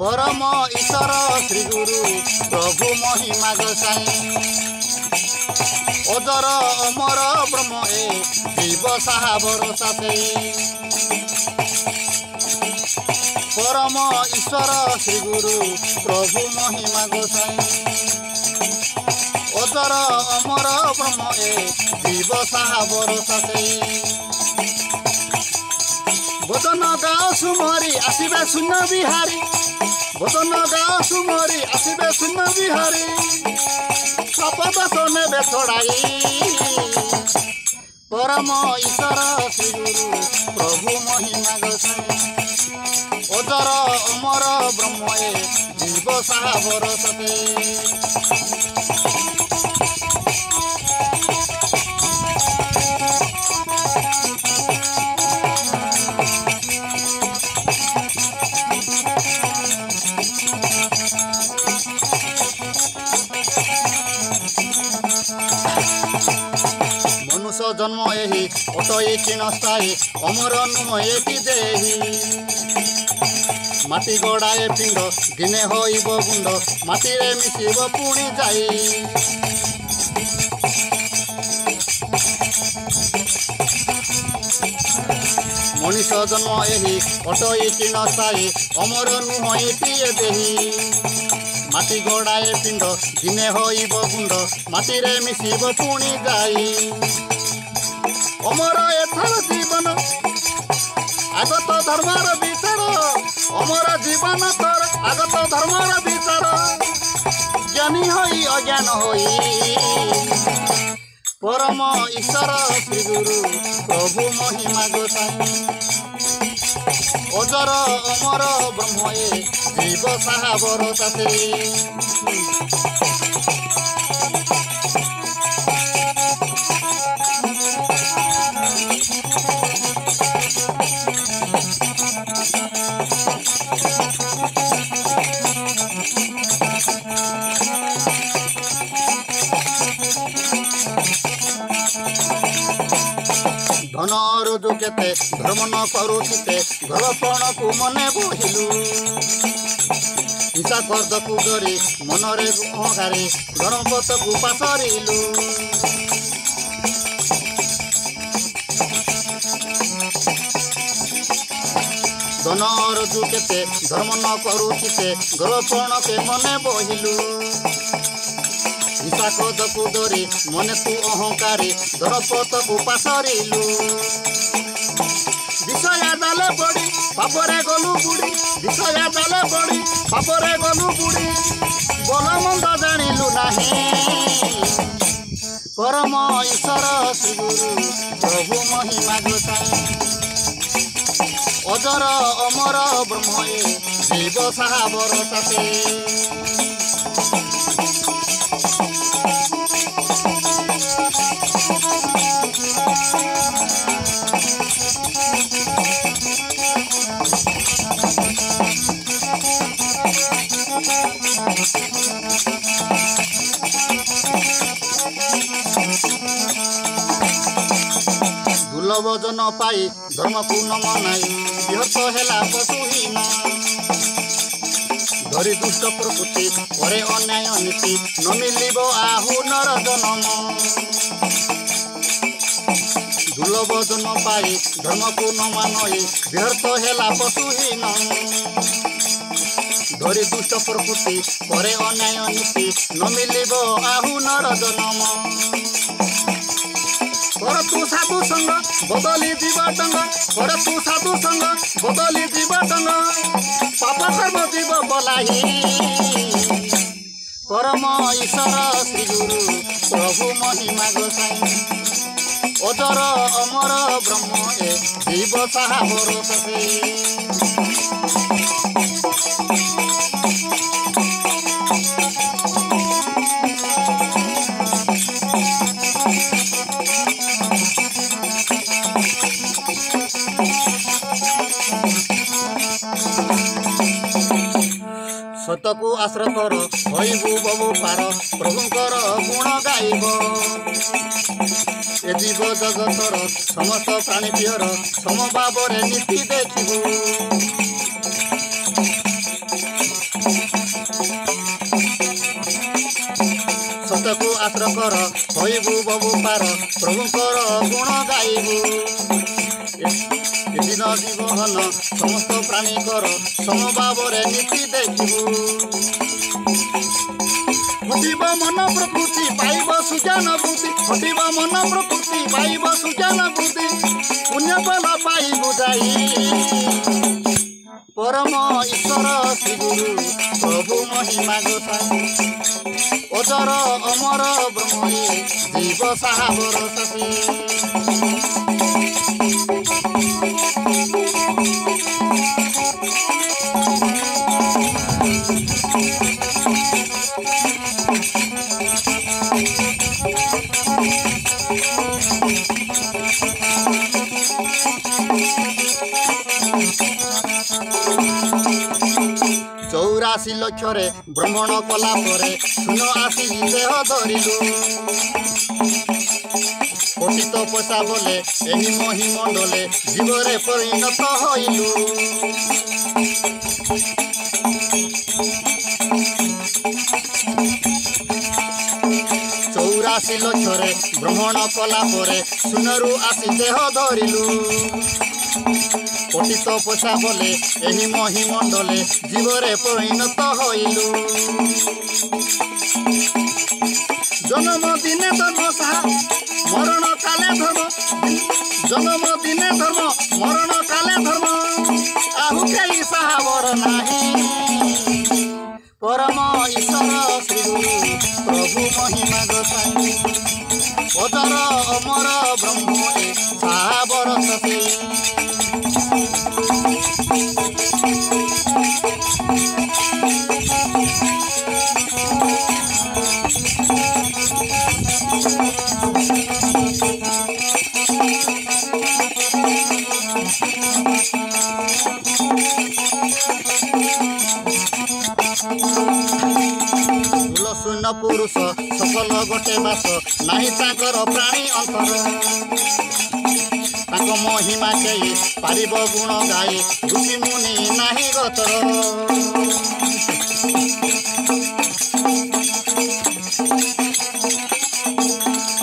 परम ईश्वर श्री गुरु प्रभु महिमा गोसाई अजर अमर ब्रह्म ए जीव साहा भरोसा से परम ईश्वर श्री गुरु प्रभु महिमा गोसाई अजर अमर ब्रह्म ए जीव साहा भरोसा से बदन गाँव सुमरी आसबे शून्य बिहारी बदन गाँव सुमरी आसबे शून्य बिहारी शपथ नेबे छड़ाई परम ईश्वर श्री गुरु प्रभु महिमा गोसाई अजर अमर ब्रह्म ए जीव साहा भरोसा मनुष्य जन्म एही अटई क्षीणस्थायी अमर नुह एटी देही माटी गड़ाए पिंड दिने होइब गुंड माटीरे मिशिब पुणी जाई मनुष्य जन्म एही अटई क्षीणस्थायी अमर नुह एटी देही माटी गड़ाए पिंड दिने होइब गुंड माटीरे मिशिब पुणी जाई अमर एथर जीवन आगत धर्मर विचार अमर जीवन तोर आगत धर्मर विचार ज्ञानी होई अज्ञान होई परम ईश्वर श्री गुरु प्रभु महिमा गोसाई अजर अमर ब्रह्म ए जीव साहा भरोसा धन रोजु केते धर्म न करुते घरपण को मने बोहिलु हिंसा कर्द को डरी मनरे अहंकारी गणपत को पासरिलु धन रोजु केते धर्म न करुते घरपण के मने बोहिलु हिंसा क्रोध को डरी मने तू अहंकारी दरपत को पासरिलु विषया जाले पड़ी पापरे गलु बुड़ी विषया जाले पड़ी पापरे गलु बुड़ी बल मंद जानिलु नाही परम ईश्वर श्री गुरु प्रभु महिमा गोसाई अजर अमर ब्रह्म ए जीव साहा भरोसा दुर्लभ जन पाई धर्म को न मनाई विहत हेला पशुहीन धरी दुष्ट प्रकृति करे अन्याय नीति न मिलिब आहु नर जन्म दुर्लभ जन पाई धर्म को न मानई व्यर्थ हेला पशुहीन धरी दुष्ट प्रकृति करे अन्याय नीति न मिलिब आहु नर जन्म कर तू साधु संग बदली जीव टंग कर तू साधु संग बदली जीव टंग पाप कर्म जीव बलाई परम ईश्वर श्री गुरु प्रभु महिमा गोसाई अजर अमर ब्रह्म ए जीव साहा भरोसा सतकु आश्रय कर होइबु बबु पार प्रभुंकर गुण गाइब ए जीव जगतर समस्त प्राणी प्रियर समभाव नीति देखिबु ଚିତ୍ତକୁ ଆଶ୍ର କର ହୋଇବୁ ବହୁ ପାର ପ୍ରଭୁଙ୍କର ଗୁଣ ଗାଇବୁ ଦିନ ଜୀବନ ସମସ୍ତ ପ୍ରାଣୀଙ୍କର ସମଭାବରେ ନୀତି ଦେଖିବୁ ଘଟିବ ମନ ପ୍ରକୃତି ପାଇବ ସୁଜାନ ବୃତ୍ତି ଘଟିବ ମନ ପ୍ରକୃତି ପାଇବ ସୁଜାନ ବୃତ୍ତି ପୁଣ୍ୟ ଫଳ ପାଇବୁ ଯାଇ ପରମ ଈଶ୍ୱର ଶ୍ରୀଗୁରୁ ପ୍ରଭୁ ମହିମା ଗୋସାଇ ଅଜର ଅମର ବ୍ରହ୍ମଏ ଜୀବ ସାହାବର ଶଶୀ ଚଉରାଶୀ ଲକ୍ଷରେ ଭ୍ରମଣ କଲା ପରେ ଶୂନ ଆସି ଦେହ ଧରିଲୁ ପତିତ ପଶା ବୋଲେ ଏହି ମହିମଣ୍ଡଲେ ଜୀବରେ ପରିଣତ ହୋଇଲୁ ଚଉରାଶୀ ଲକ୍ଷରେ ଭ୍ରମଣ କଲା ପରେ ଶୂନରୁ ଆସି ଦେହ ଧରିଲୁ ପତିତ ପଶା ବୋଲେ ଏହି ମହିମଣ୍ଡଲେ ଜୀବରେ ପରିଣତ ହୋଇଲୁ ଜନ୍ମ ଦିନେ ଧର୍ମ ସାହା ମରଣ କାଲେ ଧର୍ମ ଜନ୍ମ ଦିନେ ଧର୍ମ ମରଣ କାଲେ ଧର୍ମ ଆହୁ କେହି ସାହାବର ନାହିଁ ପରମ ଈଶ୍ୱର ଶ୍ରୀଗୁରୁ ପ୍ରଭୁ ମହିମା ଗୋସାଇ ଅଜର ଅମର ବ୍ରହ୍ମଏ ସାହାବର ଶଶୀ ଶୂନ ପୁରୁଷ ସଫଳ ଗୋଟେ ବାସ ନାହିଁ ତାଙ୍କର ପ୍ରାଣୀ ଅନ୍ତର ତାଙ୍କ ମହିମା କେହି ପାରିବ ଗୁଣ ଗାଇ ଋଷି ମୁନି ନାହିଁ ଗତର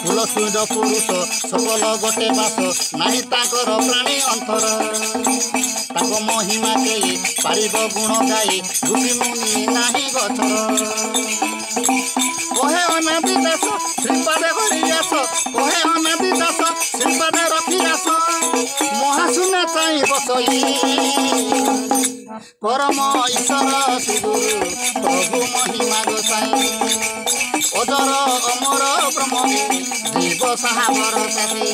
କୁଳଶୂର ପୁରୁଷ ସଫଳ ଗୋଟେ ବାସ ନାହିଁ ତାଙ୍କର ପ୍ରାଣୀ ଅନ୍ତର ତାଙ୍କ ମହିମା କେହି ପାରିବ ଗୁଣ ଗାଇ ଋଷି ମୁନି ନାହିଁ ଗଛର କହେ ଅନାଦି ଦାସ ଶ୍ରୀପାଦେ ହରି ଆସ କହେ ଅନାଦି ଦାସ ଶ୍ରୀପାଦେ ରଖି ଆସ ମହାଶୂନ୍ୟ ଚାହିଁ ବସଇ ପରମ ଈଶ୍ୱର ଶ୍ରୀଗୁରୁ ପ୍ରଭୁ ମହିମା ଗୋସାଇ ଅଜର ଅମର ବ୍ରହ୍ମଏ ଜୀବ ସାହାବର ଶଶୀ